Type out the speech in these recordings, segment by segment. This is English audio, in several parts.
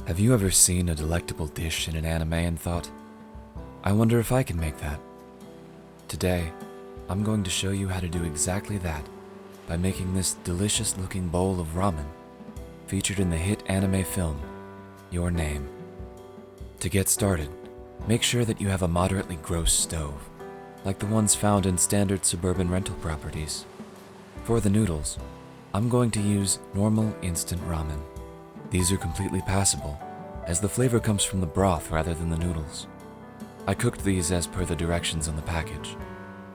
Have you ever seen a delectable dish in an anime and thought, I wonder if I can make that? Today, I'm going to show you how to do exactly that by making this delicious looking bowl of ramen featured in the hit anime film, Your Name. To get started, make sure that you have a moderately gross stove, like the ones found in standard suburban rental properties. For the noodles, I'm going to use normal instant ramen. These are completely passable, as the flavor comes from the broth rather than the noodles. I cooked these as per the directions on the package,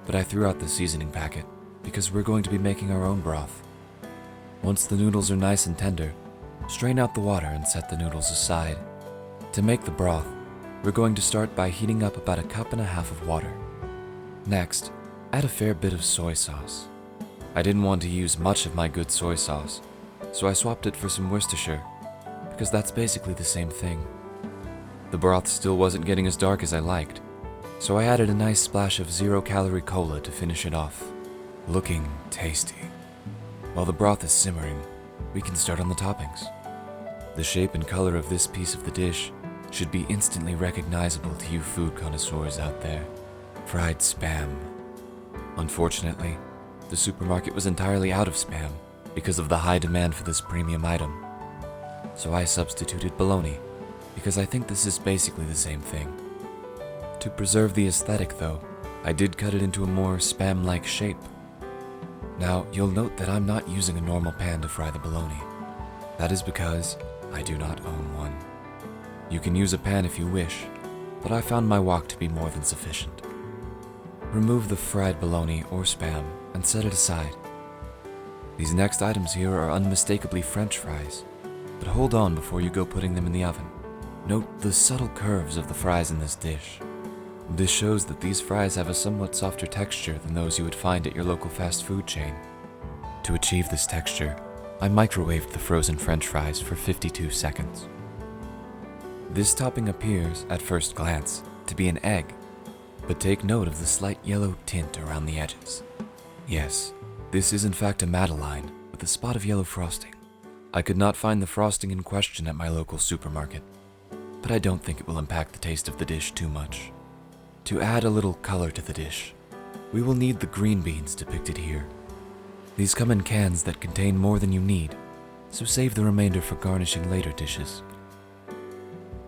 but I threw out the seasoning packet because we're going to be making our own broth. Once the noodles are nice and tender, strain out the water and set the noodles aside. To make the broth, we're going to start by heating up about 1.5 cups of water. Next, add a fair bit of soy sauce. I didn't want to use much of my good soy sauce, so I swapped it for some Worcestershire, because that's basically the same thing. The broth still wasn't getting as dark as I liked, so I added a nice splash of 0-calorie cola to finish it off. Looking tasty. While the broth is simmering, we can start on the toppings. The shape and color of this piece of the dish should be instantly recognizable to you food connoisseurs out there. Fried Spam. Unfortunately, the supermarket was entirely out of Spam because of the high demand for this premium item. So I substituted Bologna, because I think this is basically the same thing. To preserve the aesthetic though, I did cut it into a more Spam-like shape. Now, you'll note that I'm not using a normal pan to fry the bologna. That is because I do not own one. You can use a pan if you wish, but I found my wok to be more than sufficient. Remove the fried bologna or Spam and set it aside. These next items here are unmistakably French fries, but hold on before you go putting them in the oven. Note the subtle curves of the fries in this dish. This shows that these fries have a somewhat softer texture than those you would find at your local fast food chain. To achieve this texture, I microwaved the frozen French fries for 52 seconds. This topping appears, at first glance, to be an egg, but take note of the slight yellow tint around the edges. Yes, this is in fact a Madeleine with a spot of yellow frosting. I could not find the frosting in question at my local supermarket, but I don't think it will impact the taste of the dish too much. To add a little color to the dish, we will need the green beans depicted here. These come in cans that contain more than you need, so save the remainder for garnishing later dishes.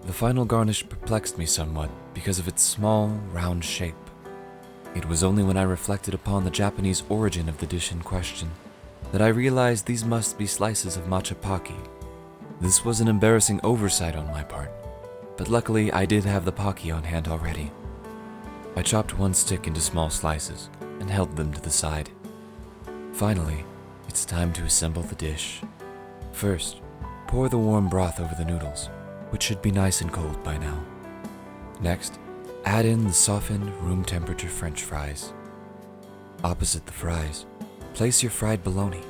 The final garnish perplexed me somewhat because of its small, round shape. It was only when I reflected upon the Japanese origin of the dish in question that I realized these must be slices of matcha paki. This was an embarrassing oversight on my part, but luckily I did have the paki on hand already. I chopped one stick into small slices and held them to the side. Finally, it's time to assemble the dish. First, pour the warm broth over the noodles, which should be nice and cold by now. Next, add in the softened, room temperature French fries. Opposite the fries, place your fried bologna.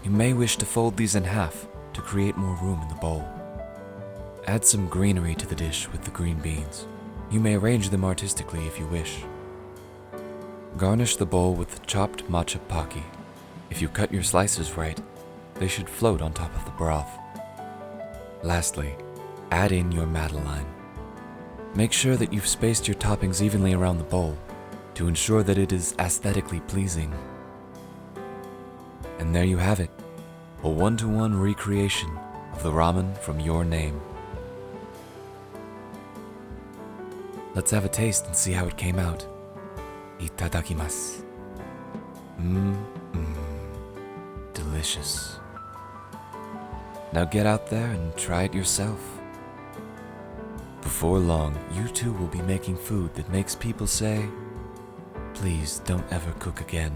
You may wish to fold these in half to create more room in the bowl. Add some greenery to the dish with the green beans. You may arrange them artistically if you wish. Garnish the bowl with chopped matcha paki. If you cut your slices right, they should float on top of the broth. Lastly, add in your Madeleine. Make sure that you've spaced your toppings evenly around the bowl to ensure that it is aesthetically pleasing. And there you have it, a one-to-one recreation of the ramen from Your Name. Let's have a taste and see how it came out. Itadakimasu. Delicious. Now get out there and try it yourself. Before long, you too will be making food that makes people say, please don't ever cook again.